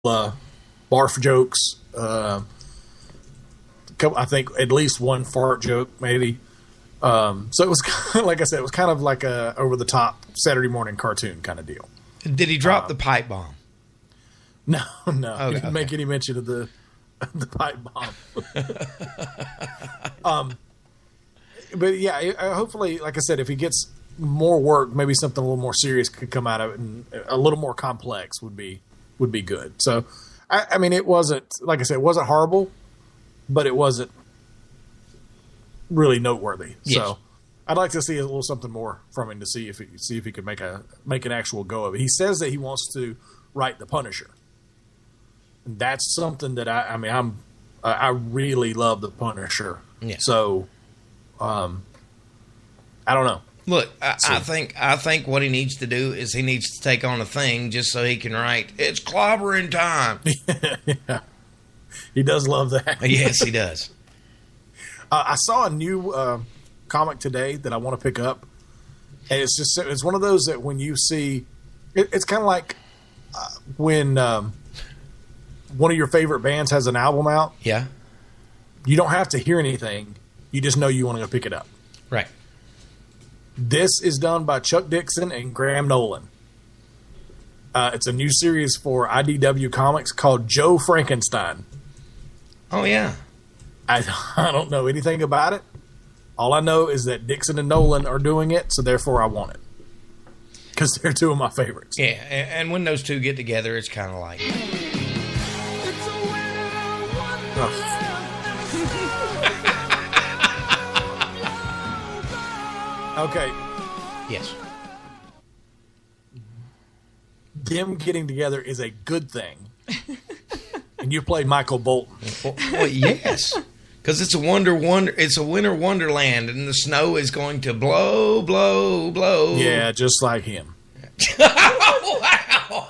barf jokes. I think at least one fart joke, maybe. So it was like I said, it was kind of like a over the top Saturday morning cartoon kind of deal. Did he drop the pipe bomb? No, he Okay, didn't make any mention of the pipe bomb. But yeah, hopefully, like I said, if he gets more work, maybe something a little more serious could come out of it, and a little more complex would be good. So, I mean, it wasn't, like I said, it wasn't horrible, but it wasn't really noteworthy. Yes. So, I'd like to see a little something more from him to see if he could make an actual go of it. He says that he wants to write The Punisher. And that's something that I really love The Punisher. Yeah. So, I don't know. Look, I think what he needs to do is he needs to take on a thing just so he can write, "It's clobbering time." Yeah. He does love that. Yes, he does. I saw a new comic today that I want to pick up, and it's one of those that when you see, it's kind of like when one of your favorite bands has an album out. Yeah. You don't have to hear anything. You just know you want to go pick it up. Right. This is done by Chuck Dixon and Graham Nolan. It's a new series for IDW Comics called Joe Frankenstein. Oh, yeah. I don't know anything about it. All I know is that Dixon and Nolan are doing it, so therefore I want it. Because they're two of my favorites. Yeah, and when those two get together, it's kind of like... Okay. Yes. Them getting together is a good thing. And you play Michael Bolton. Well, yes. Because it's a it's a winter wonderland, and the snow is going to blow, blow, blow. Yeah, just like him. Wow.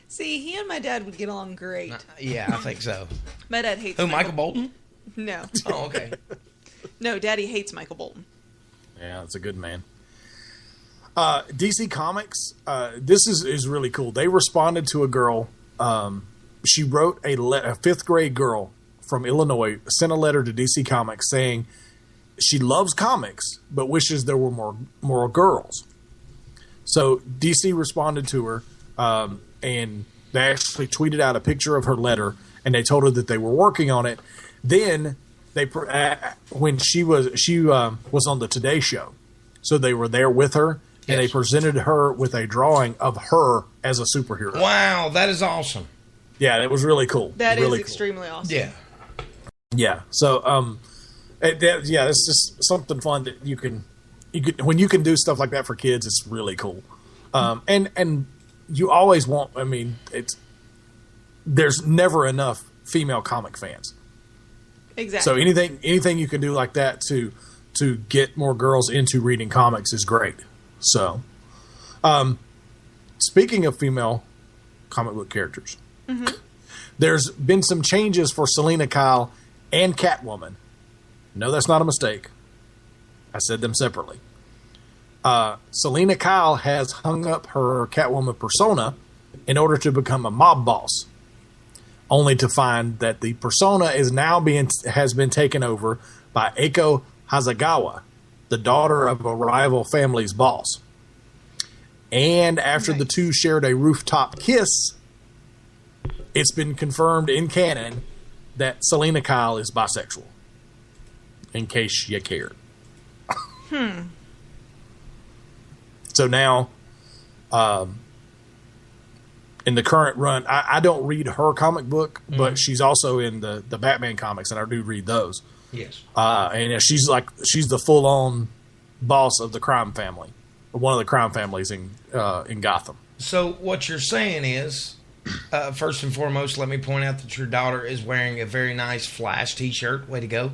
See, he and my dad would get along great. Yeah, I think so. My dad hates Michael Bolton? No. Oh, okay. No, Daddy hates Michael Bolton. Yeah, that's a good man. DC Comics, this is really cool. They responded to a girl. She wrote a fifth grade girl from Illinois, sent a letter to DC Comics saying she loves comics, but wishes there were more girls. So DC responded to her, and they actually tweeted out a picture of her letter, and they told her that they were working on it. Then they, when she was on the Today Show, so they were there with her, and they presented her with a drawing of her as a superhero. Wow, that is awesome. Yeah, it was really cool. That really is extremely awesome. Yeah. Yeah. So, it's just something fun that you can when you can do stuff like that for kids. It's really cool. And you always want. I mean, there's never enough female comic fans. Exactly. So anything you can do like that to get more girls into reading comics is great. So, speaking of female comic book characters, there's been some changes for Selena Kyle and Catwoman. No, that's not a mistake. I said them separately. Selena Kyle has hung up her Catwoman persona in order to become a mob boss, only to find that the persona is now has been taken over by Eiko Hasegawa, the daughter of a rival family's boss. And after the two shared a rooftop kiss, it's been confirmed in canon that Selena Kyle is bisexual. In case you cared. So now, in the current run, I don't read her comic book, but she's also in the Batman comics, and I do read those. Yes. And she's the full on boss of the crime family, one of the crime families in Gotham. So what you're saying is, first and foremost, let me point out that your daughter is wearing a very nice Flash T-shirt. Way to go!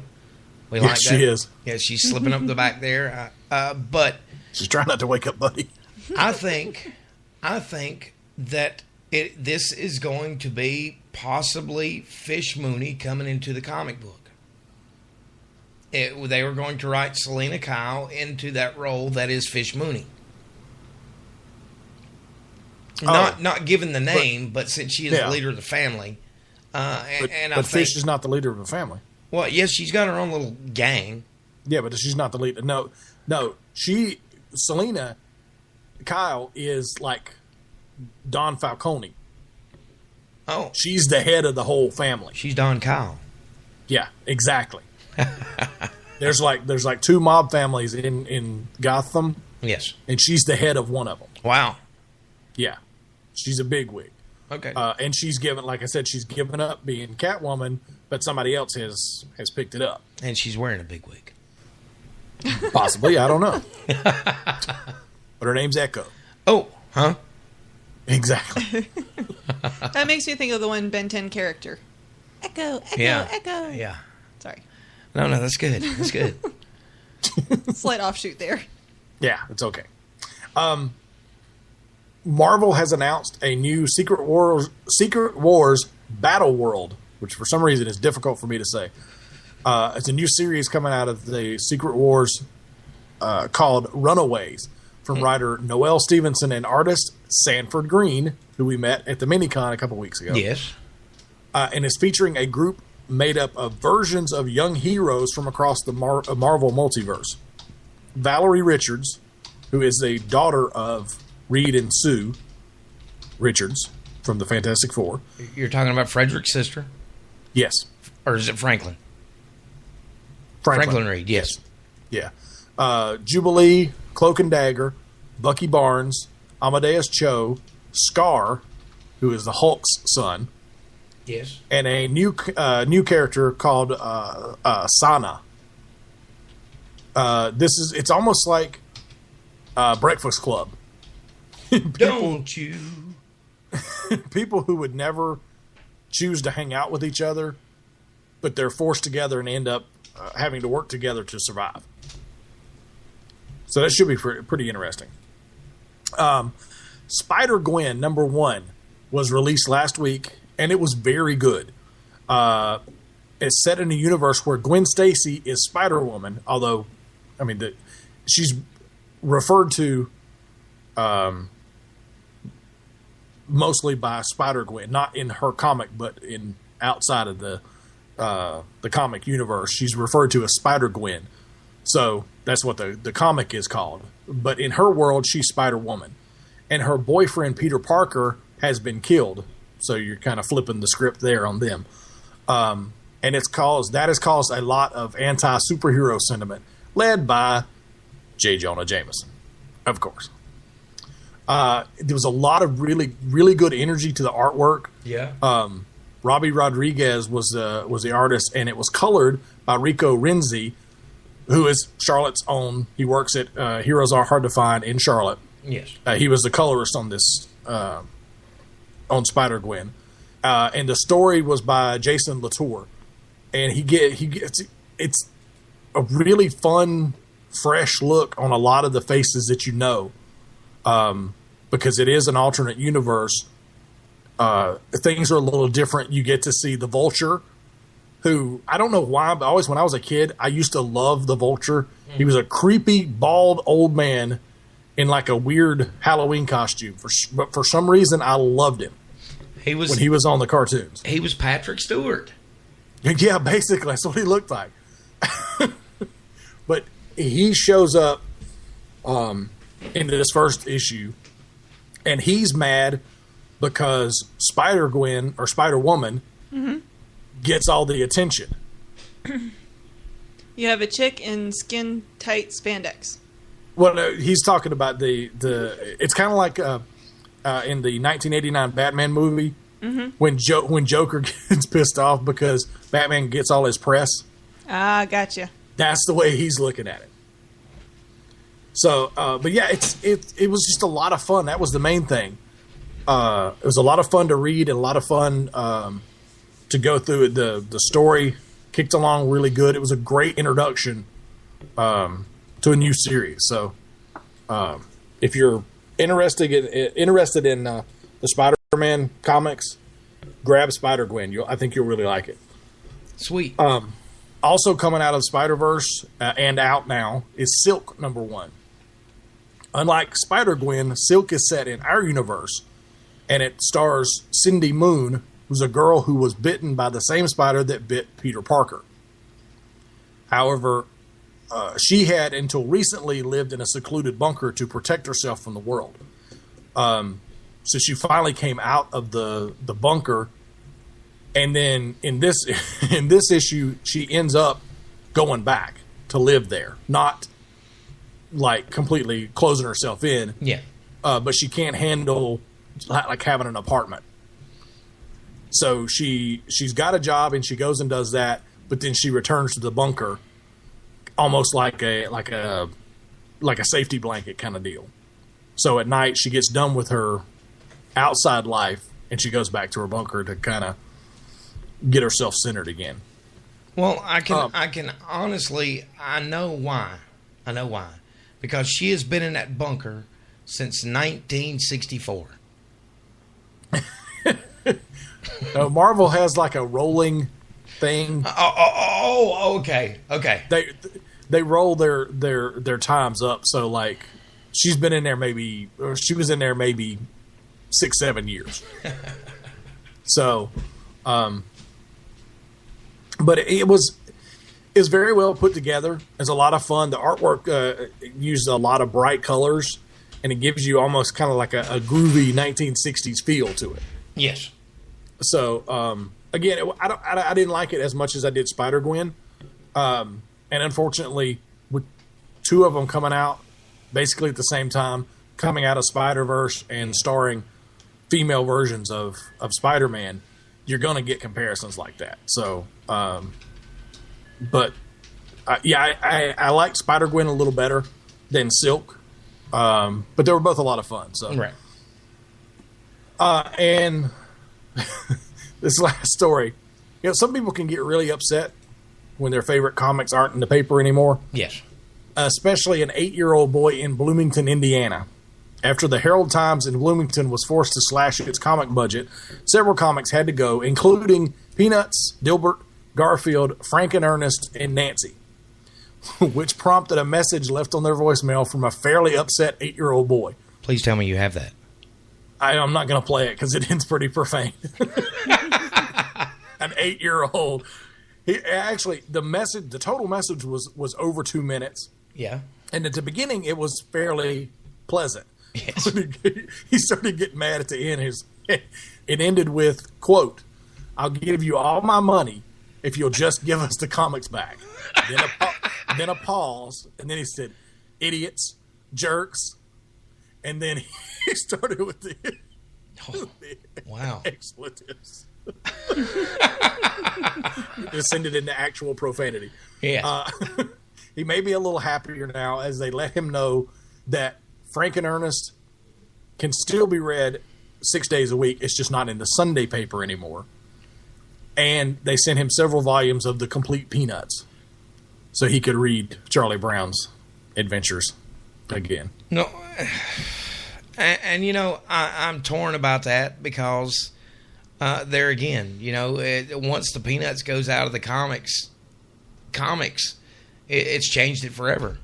We like that. She is. Yeah, she's slipping up the back there. But she's trying not to wake up, buddy. I think that this is going to be possibly Fish Mooney coming into the comic book. They were going to write Selena Kyle into that role that is Fish Mooney. Not given the name, but since she is Yeah. the leader of the family. But I think, Fish is not the leader of the family. well, yes, she's got her own little gang. Yeah, but she's not the leader. No. Selena Kyle is like Don Falcone. Oh, She's the head of the whole family. she's Don Kyle. Yeah, exactly. there's like two mob families in Gotham, Yes. and she's the head of one of them. Wow. Yeah, she's a bigwig. Okay. And she's given, like I said, she's given up being Catwoman, but somebody else has picked it up. And she's wearing a big wig. Possibly, I don't know. But her name's Echo. Oh, huh? Exactly. That makes me think of the one Ben 10 character. Echo, echo, Yeah. echo. Yeah. Sorry. No, that's good. That's good. Slight offshoot there. Yeah, it's okay. Marvel has announced a new Secret Wars Battle World, which for some reason is difficult for me to say. It's a new series coming out of the Secret Wars called Runaways from writer Noelle Stevenson and artist Sanford Green, who we met at the Minicon a couple weeks ago. Yes. And is featuring a group made up of versions of young heroes from across the Marvel multiverse. Valerie Richards, who is the daughter of Reed and Sue Richards from the Fantastic Four. You're talking about Frederick's sister? Yes. Or is it Franklin? Franklin Reed, yes. Yeah. Jubilee, Cloak and Dagger, Bucky Barnes, Amadeus Cho, Scar, who is the Hulk's son, Yes. and a new character called Sana. It's almost like Breakfast Club. Don't you? People who would never choose to hang out with each other, but they're forced together and end up having to work together to survive. So that should be pretty interesting. Spider-Gwen #1 was released last week, and it was very good. It's set in a universe where Gwen Stacy is Spider-Woman, although, I mean, she's referred to mostly by Spider-Gwen, not in her comic, but in outside of the comic universe. She's referred to as Spider-Gwen. So that's what the comic is called. But in her world, she's Spider-Woman. And her boyfriend, Peter Parker, has been killed. So you're kind of flipping the script there on them. And that has caused a lot of anti-superhero sentiment, led by J. Jonah Jameson, of course. There was a lot of really, really good energy to the artwork. Yeah. Robbie Rodriguez was the artist, and it was colored by Rico Renzi, who is Charlotte's own. He works at Heroes Are Hard to Find in Charlotte. Yes. He was the colorist on this on Spider-Gwen, and the story was by Jason Latour, and he gets it's a really fun, fresh look on a lot of the faces that you know, because it is an alternate universe. Things are a little different. You get to see the Vulture, who, I don't know why, but always when I was a kid, I used to love the Vulture. He was a creepy, bald old man in like a weird Halloween costume. But for some reason, I loved him when he was on the cartoons. He was Patrick Stewart. Yeah, basically, that's what he looked like. But he shows up in this first issue, and he's mad because Spider-Gwen or Spider-Woman gets all the attention. You have a chick in skin-tight spandex. Well, he's talking about the it's kind of like in the 1989 Batman movie when Joker gets pissed off because Batman gets all his press. Ah, gotcha. That's the way he's looking at it. So, but yeah, it was just a lot of fun. That was the main thing. It was a lot of fun to read and a lot of fun to go through. The story kicked along really good. It was a great introduction to a new series. So, if you're interested in the Spider-Man comics, grab Spider-Gwen. I think you'll really like it. Sweet. Also coming out of Spider-Verse and out now is Silk #1. Unlike Spider-Gwen, Silk is set in our universe, and it stars Cindy Moon, who's a girl who was bitten by the same spider that bit Peter Parker. However, she had until recently lived in a secluded bunker to protect herself from the world. So she finally came out of the bunker, and then in this issue, she ends up going back to live there, not like completely closing herself in. Yeah. But she can't handle like having an apartment. So she's got a job and she goes and does that, but then she returns to the bunker almost like a safety blanket kind of deal. So at night she gets done with her outside life and she goes back to her bunker to kind of get herself centered again. Well, I can honestly, I know why. Because she has been in that bunker since 1964. Marvel has like a rolling thing. Okay. They roll their times up. So like she's been in there she was in there maybe 6-7 years. So, but it was very well put together. It's a lot of fun. The artwork used a lot of bright colors, and it gives you almost kind of like a groovy 1960s feel to it. Yes. So again, I didn't like it as much as I did Spider-Gwen, and unfortunately, with two of them coming out basically at the same time, coming out of Spider-Verse and starring female versions of Spider-Man, you're going to get comparisons like that. So, but I liked Spider-Gwen a little better than Silk, but they were both a lot of fun. So, right. And this last story, some people can get really upset when their favorite comics aren't in the paper anymore. Yes. Especially an 8-year-old boy in Bloomington, Indiana. After the Herald Times in Bloomington was forced to slash its comic budget, several comics had to go, including Peanuts, Dilbert, Garfield, Frank and Ernest, and Nancy, which prompted a message left on their voicemail from a fairly upset 8-year-old boy. Please tell me you have that. I'm not going to play it because it ends pretty profane. An 8-year-old. The total message was over 2 minutes. Yeah. And at the beginning, it was fairly pleasant. Yes. He started getting mad at the end. It ended with, quote, "I'll give you all my money if you'll just give us the comics back." Then a pause, and then he said, "Idiots, jerks," and then he started with the wow expletives. Descended into actual profanity. Yeah. He may be a little happier now as they let him know that Frank and Ernest can still be read 6 days a week. It's just not in the Sunday paper anymore. And they sent him several volumes of the complete Peanuts so he could read Charlie Brown's adventures again. No, and I'm torn about that because there again, once the Peanuts goes out of the comics, it's changed it forever.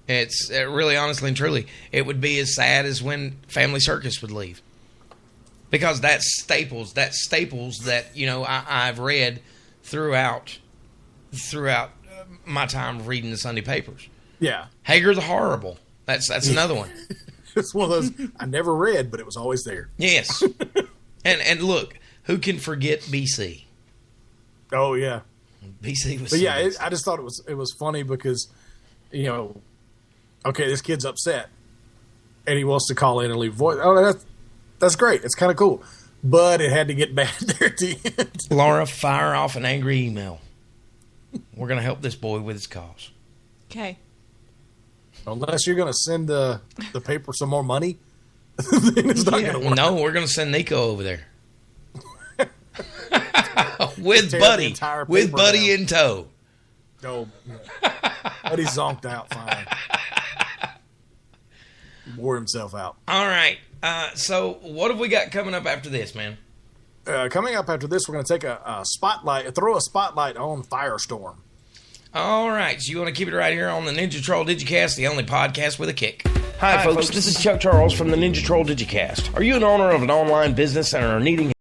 It's really, honestly and truly, it would be as sad as when Family Circus would leave. Because that's staples that, I've read throughout my time reading the Sunday papers. Yeah. Hager the Horrible. That's another one. It's one of those I never read, but it was always there. Yes. and look, who can forget BC? Oh, yeah. BC was. But yeah, I just thought it was funny because, okay, this kid's upset, and he wants to call in and leave a voice. Oh, that's great. It's kind of cool, but it had to get bad there at the end. Laura, fire off an angry email. We're going to help this boy with his cause. Okay. Unless you're going to send the paper some more money, then it's not going to work. No, we're going to send Nico over there. with Buddy in tow. Oh, Buddy zonked out fine. Wore himself out. All right. So what have we got coming up after this, man? Coming up after this, we're going to take a spotlight, throw a spotlight on Firestorm. All right. So you want to keep it right here on the Ninja Troll Digicast, the only podcast with a kick. Hi, folks. This is Chuck Charles from the Ninja Troll Digicast. Are you an owner of an online business and are needing